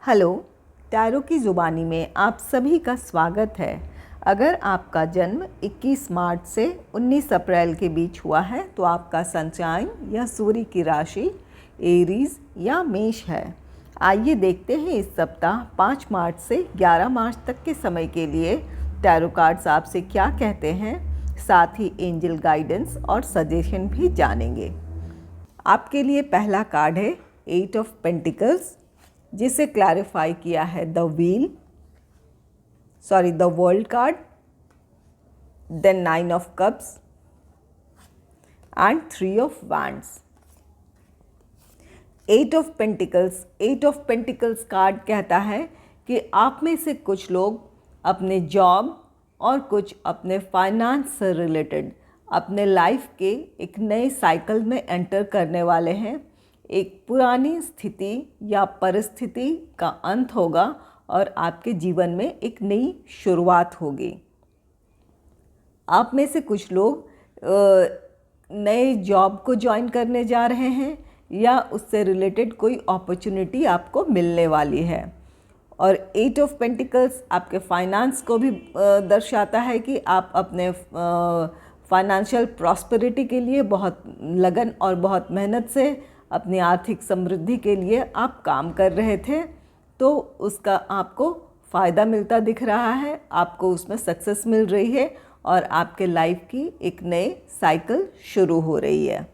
Hello, tarot की ज़ुबानी में आप सभी का स्वागत है। अगर आपका जन्म 21 मार्च से 19 अप्रैल के बीच हुआ है तो आपका सनशाइन या सूर्य की राशि एरीज या मेष है। आइए देखते हैं इस सप्ताह 5 मार्च से 11 मार्च तक के समय के लिए टैरो कार्ड्स आपसे क्या कहते हैं। साथ ही एंजल गाइडेंस और सजेशन भी जानेंगे। आपके लिए पहला कार्ड है 8 ऑफ पेंटिकल्स, जिसे क्लैरिफाई किया है the world card, then 9 of cups and 3 of wands. 8 of pentacles card कहता है कि आप में से कुछ लोग अपने जॉब और कुछ अपने फाइनेंस से रिलेटेड अपने लाइफ के एक नए साइकिल में एंटर करने वाले हैं। एक पुरानी स्थिति या परिस्थिति का अंत होगा और आपके जीवन में एक नई शुरुआत होगी। आप में से कुछ लोग नए जॉब को ज्वाइन करने जा रहे हैं या उससे रिलेटेड कोई अपॉर्चुनिटी आपको मिलने वाली है। और 8 ऑफ पेंटिकल्स आपके फाइनेंस को भी दर्शाता है कि आप अपने फाइनेंशियल प्रॉस्पेरिटी के लिए बहुत लगन और बहुत मेहनत से अपनी आर्थिक समृद्धि के लिए आप काम कर रहे थे, तो उसका आपको फ़ायदा मिलता दिख रहा है, आपको उसमें सक्सेस मिल रही है और आपके लाइफ की एक नए साइकिल शुरू हो रही है।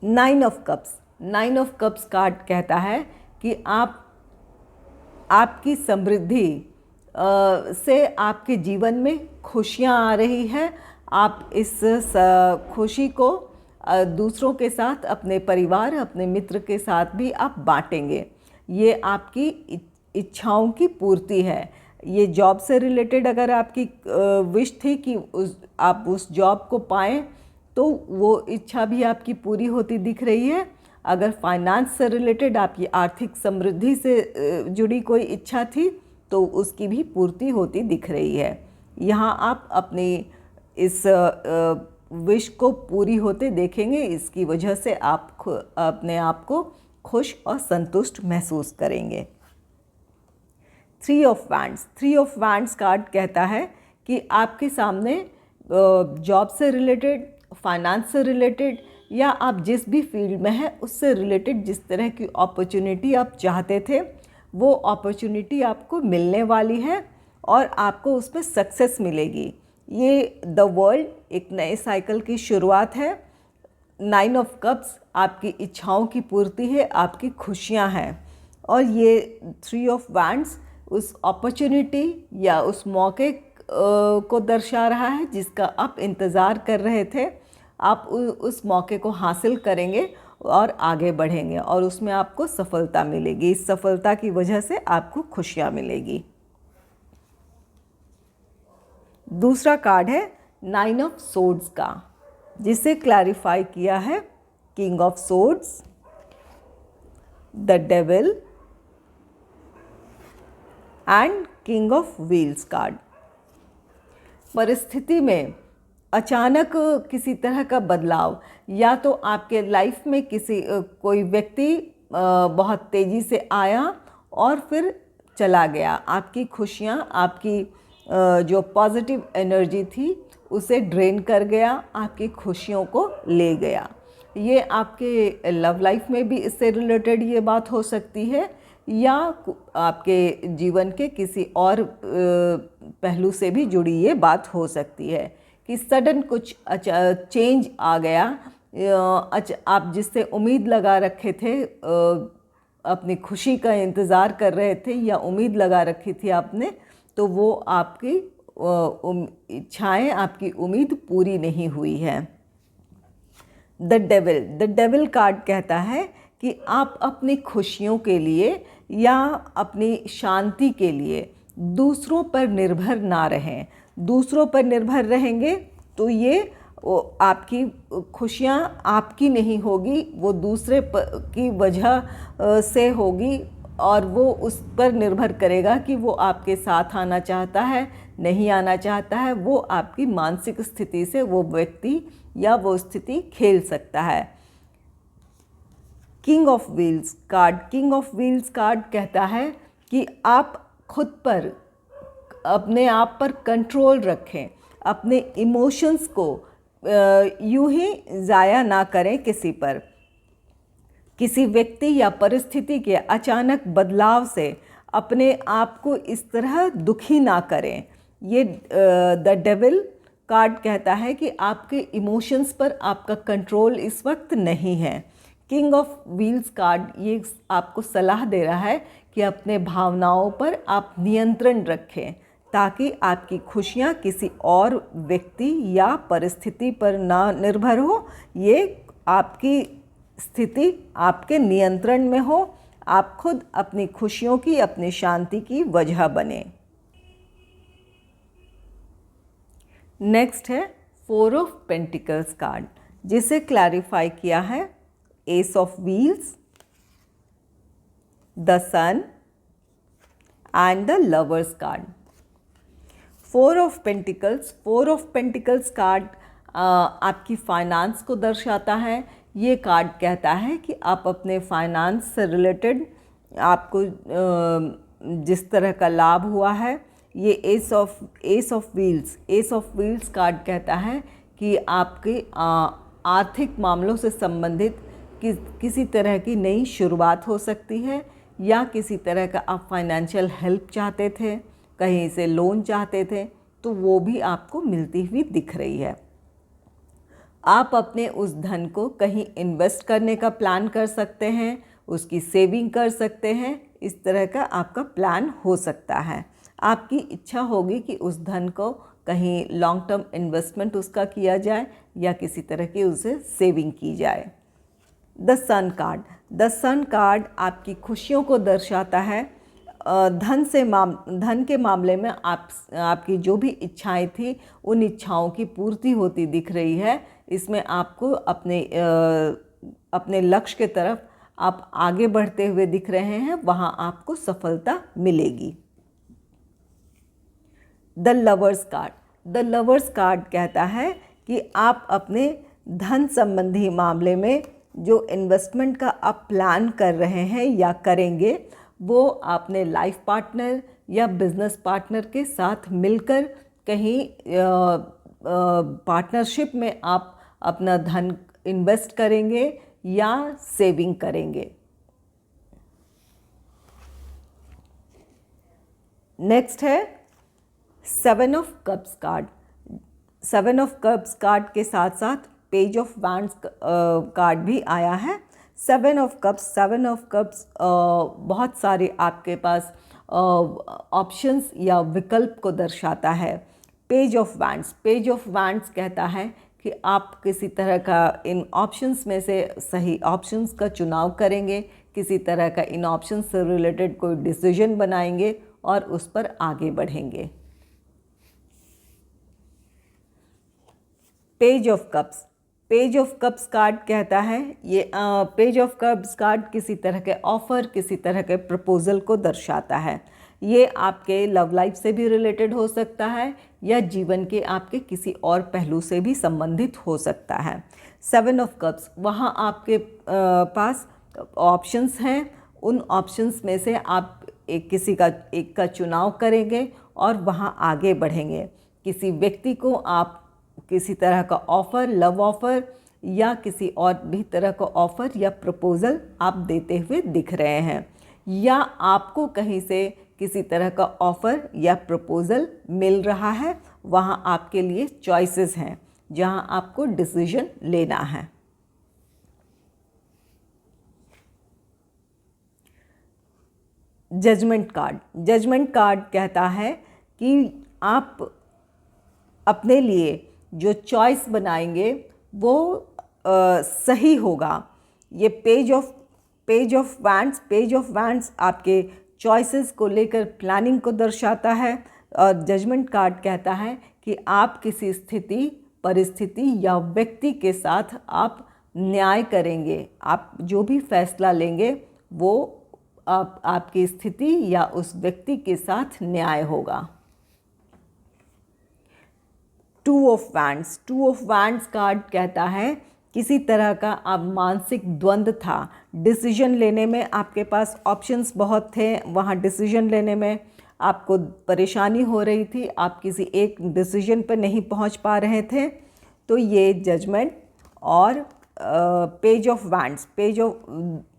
9 ऑफ कप्स कार्ड कहता है कि आपकी समृद्धि से आपके जीवन में खुशियाँ आ रही है। आप इस खुशी को दूसरों के साथ, अपने परिवार, अपने मित्र के साथ भी आप बांटेंगे। ये आपकी इच्छाओं की पूर्ति है। ये जॉब से रिलेटेड अगर आपकी विश थी कि आप उस जॉब को पाएँ, तो वो इच्छा भी आपकी पूरी होती दिख रही है। अगर फाइनेंस से रिलेटेड आपकी आर्थिक समृद्धि से जुड़ी कोई इच्छा थी तो उसकी भी पूर्ति होती दिख रही है। यहाँ आप अपनी इस विश को पूरी होते देखेंगे। इसकी वजह से आप अपने आप को खुश और संतुष्ट महसूस करेंगे। 3 ऑफ वैंड्स कार्ड कहता है कि आपके सामने जॉब से रिलेटेड, फाइनेंस से रिलेटेड या आप जिस भी फील्ड में हैं उससे रिलेटेड जिस तरह की अपॉर्चुनिटी आप चाहते थे, वो अपॉर्चुनिटी आपको मिलने वाली है और आपको उसमें सक्सेस मिलेगी। ये द वर्ल्ड एक नए साइकिल की शुरुआत है। 9 ऑफ कप्स आपकी इच्छाओं की पूर्ति है, आपकी खुशियाँ हैं। और ये 3 ऑफ वैंड्स उस अपॉर्चुनिटी या उस मौके को दर्शा रहा है जिसका आप इंतज़ार कर रहे थे। आप उस मौके को हासिल करेंगे और आगे बढ़ेंगे और उसमें आपको सफलता मिलेगी। इस सफलता की वजह से आपको खुशियाँ मिलेगी। दूसरा कार्ड है 9 ऑफ सोर्ड्स का, जिसे क्लैरिफाई किया है king of swords, the devil and king of wheels card. परिस्थिति में अचानक किसी तरह का बदलाव, या तो आपके लाइफ में कोई व्यक्ति बहुत तेज़ी से आया और फिर चला गया। आपकी खुशियाँ, आपकी जो पॉजिटिव एनर्जी थी उसे ड्रेन कर गया, आपकी खुशियों को ले गया। ये आपके लव लाइफ में भी इससे रिलेटेड ये बात हो सकती है या आपके जीवन के किसी और पहलू से भी जुड़ी ये बात हो सकती है कि सडन कुछ चेंज आ गया। आप जिससे उम्मीद लगा रखे थे, अपनी खुशी का इंतज़ार कर रहे थे या उम्मीद लगा रखी थी आपने, तो वो आपकी इच्छाएं, आपकी उम्मीद पूरी नहीं हुई है। द डेविल कार्ड कहता है कि आप अपनी खुशियों के लिए या अपनी शांति के लिए दूसरों पर निर्भर ना रहें। दूसरों पर निर्भर रहेंगे तो ये आपकी खुशियाँ आपकी नहीं होगी, वो दूसरे की वजह से होगी और वो उस पर निर्भर करेगा कि वो आपके साथ आना चाहता है, नहीं आना चाहता है। वो आपकी मानसिक स्थिति से वो व्यक्ति या वो स्थिति खेल सकता है। King of wheels card, king of wheels card कहता है कि आप खुद पर, अपने आप पर कंट्रोल रखें, अपने इमोशंस को यूं ही ज़ाया ना करें किसी पर। किसी व्यक्ति या परिस्थिति के अचानक बदलाव से अपने आप को इस तरह दुखी ना करें। ये द डेविल कार्ड कहता है कि आपके इमोशंस पर आपका कंट्रोल इस वक्त नहीं है। किंग ऑफ व्हील्स कार्ड ये आपको सलाह दे रहा है कि अपने भावनाओं पर आप नियंत्रण रखें, ताकि आपकी खुशियाँ किसी और व्यक्ति या परिस्थिति पर ना निर्भर हो, ये आपकी स्थिति आपके नियंत्रण में हो। आप खुद अपनी खुशियों की, अपनी शांति की वजह बने। नेक्स्ट है 4 ऑफ पेंटिकल्स कार्ड, जिसे क्लैरिफाई किया है ace of wheels, the sun and the lovers card. 4 of pentacles card आपकी फाइनेंस को दर्शाता है। ये कार्ड कहता है कि आप अपने फाइनेंस से रिलेटेड आपको जिस तरह का लाभ हुआ है, ये एस ऑफ व्हील्स कार्ड कहता है कि आपके आर्थिक मामलों से संबंधित किसी तरह की नई शुरुआत हो सकती है, या किसी तरह का आप फाइनेंशियल हेल्प चाहते थे, कहीं से लोन चाहते थे, तो वो भी आपको मिलती हुई दिख रही है। आप अपने उस धन को कहीं इन्वेस्ट करने का प्लान कर सकते हैं, उसकी सेविंग कर सकते हैं, इस तरह का आपका प्लान हो सकता है। आपकी इच्छा होगी कि उस धन को कहीं लॉन्ग टर्म इन्वेस्टमेंट उसका किया जाए, या किसी तरह की उसे सेविंग की जाए। द सन कार्ड आपकी खुशियों को दर्शाता है। धन के मामले में आपकी जो भी इच्छाएं थी, उन इच्छाओं की पूर्ति होती दिख रही है। इसमें आपको अपने लक्ष्य के तरफ आप आगे बढ़ते हुए दिख रहे हैं, वहाँ आपको सफलता मिलेगी। द लवर्स कार्ड कहता है कि आप अपने धन संबंधी मामले में जो इन्वेस्टमेंट का आप प्लान कर रहे हैं या करेंगे, वो अपने लाइफ पार्टनर या बिजनेस पार्टनर के साथ मिलकर कहीं पार्टनरशिप में आप अपना धन इन्वेस्ट करेंगे या सेविंग करेंगे। नेक्स्ट है 7 of cups card. 7 of cups card के साथ साथ पेज ऑफ वैंड्स कार्ड भी आया है। 7 ऑफ कप्स बहुत सारे आपके पास ऑप्शंस या विकल्प को दर्शाता है। पेज ऑफ वैंड्स कहता है कि आप किसी तरह का इन ऑप्शंस में से सही ऑप्शंस का चुनाव करेंगे, किसी तरह का इन ऑप्शंस से रिलेटेड कोई डिसीजन बनाएंगे और उस पर आगे बढ़ेंगे। पेज ऑफ कप्स कार्ड कहता है, ये पेज ऑफ कप्स कार्ड किसी तरह के ऑफ़र, किसी तरह के प्रपोज़ल को दर्शाता है। ये आपके लव लाइफ से भी रिलेटेड हो सकता है, या जीवन के आपके किसी और पहलू से भी संबंधित हो सकता है। 7 ऑफ कप्स, वहाँ आपके पास ऑप्शंस हैं। उन ऑप्शंस में से आप एक का चुनाव करेंगे और वहाँ आगे बढ़ेंगे। किसी व्यक्ति को आप किसी तरह का ऑफ़र, लव ऑफ़र या किसी और भी तरह का ऑफ़र या प्रपोज़ल आप देते हुए दिख रहे हैं, या आपको कहीं से किसी तरह का ऑफ़र या प्रपोज़ल मिल रहा है। वहाँ आपके लिए चॉइसेस हैं, जहाँ आपको डिसीजन लेना है। जजमेंट कार्ड कहता है कि आप अपने लिए जो चॉइस बनाएंगे वो सही होगा। ये पेज ऑफ वैंड्स आपके चॉइसेस को लेकर प्लानिंग को दर्शाता है। और जजमेंट कार्ड कहता है कि आप किसी स्थिति, परिस्थिति या व्यक्ति के साथ आप न्याय करेंगे। आप जो भी फैसला लेंगे वो आपकी स्थिति या उस व्यक्ति के साथ न्याय होगा। 2 ऑफ वैंड्स कार्ड कहता है किसी तरह का आप मानसिक द्वंद्व था, डिसीजन लेने में आपके पास ऑप्शंस बहुत थे, वहाँ डिसीजन लेने में आपको परेशानी हो रही थी, आप किसी एक डिसीजन पर नहीं पहुँच पा रहे थे, तो ये जजमेंट और पेज ऑफ वैंड्स,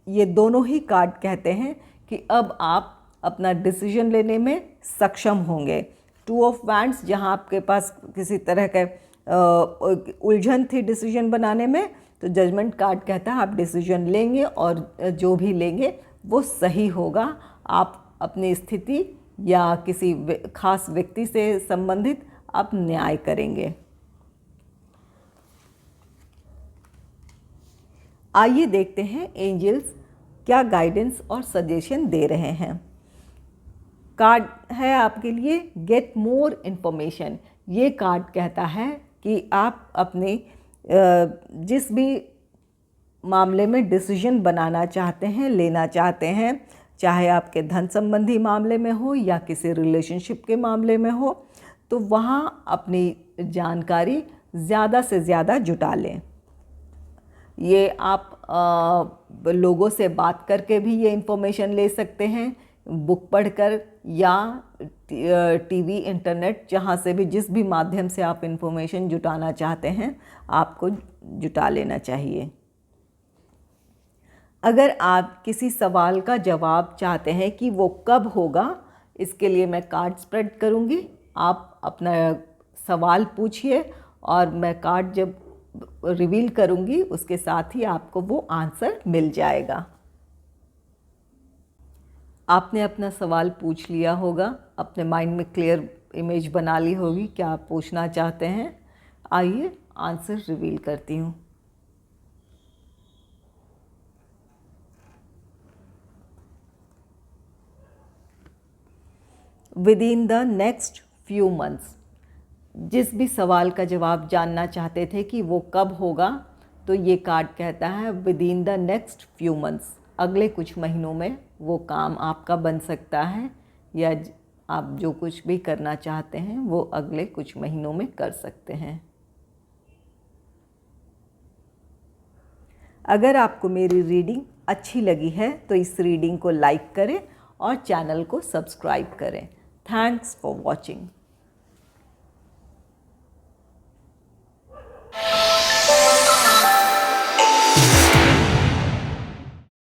ये दोनों ही कार्ड कहते हैं कि अब आप अपना डिसीजन लेने में सक्षम होंगे। टू ऑफ वैंड्स, जहाँ आपके पास किसी तरह का उलझन थी डिसीजन बनाने में, तो जजमेंट कार्ड कहता है आप डिसीजन लेंगे और जो भी लेंगे वो सही होगा। आप अपनी स्थिति या किसी खास व्यक्ति से संबंधित आप न्याय करेंगे। आइए देखते हैं एंजल्स क्या गाइडेंस और सजेशन दे रहे हैं। कार्ड है आपके लिए गेट मोर इन्फॉर्मेशन। ये कार्ड कहता है कि आप अपने जिस भी मामले में डिसीजन बनाना चाहते हैं, लेना चाहते हैं, चाहे आपके धन संबंधी मामले में हो या किसी रिलेशनशिप के मामले में हो, तो वहाँ अपनी जानकारी ज़्यादा से ज़्यादा जुटा लें। ये आप लोगों से बात करके भी ये इन्फॉर्मेशन ले सकते हैं, बुक पढ़कर या टीवी, इंटरनेट, जहाँ से भी, जिस भी माध्यम से आप इन्फॉर्मेशन जुटाना चाहते हैं, आपको जुटा लेना चाहिए। अगर आप किसी सवाल का जवाब चाहते हैं कि वो कब होगा, इसके लिए मैं कार्ड स्प्रेड करूँगी। आप अपना सवाल पूछिए और मैं कार्ड जब रिवील करूँगी उसके साथ ही आपको वो आंसर मिल जाएगा। आपने अपना सवाल पूछ लिया होगा, अपने माइंड में क्लियर इमेज बना ली होगी क्या आप पूछना चाहते हैं। आइए आंसर रिवील करती हूँ। Within the next few months, जिस भी सवाल का जवाब जानना चाहते थे कि वो कब होगा, तो ये कार्ड कहता है within the next few months, अगले कुछ महीनों में वो काम आपका बन सकता है, या आप जो कुछ भी करना चाहते हैं वो अगले कुछ महीनों में कर सकते हैं। अगर आपको मेरी रीडिंग अच्छी लगी है तो इस रीडिंग को लाइक करें और चैनल को सब्सक्राइब करें। Thanks for watching.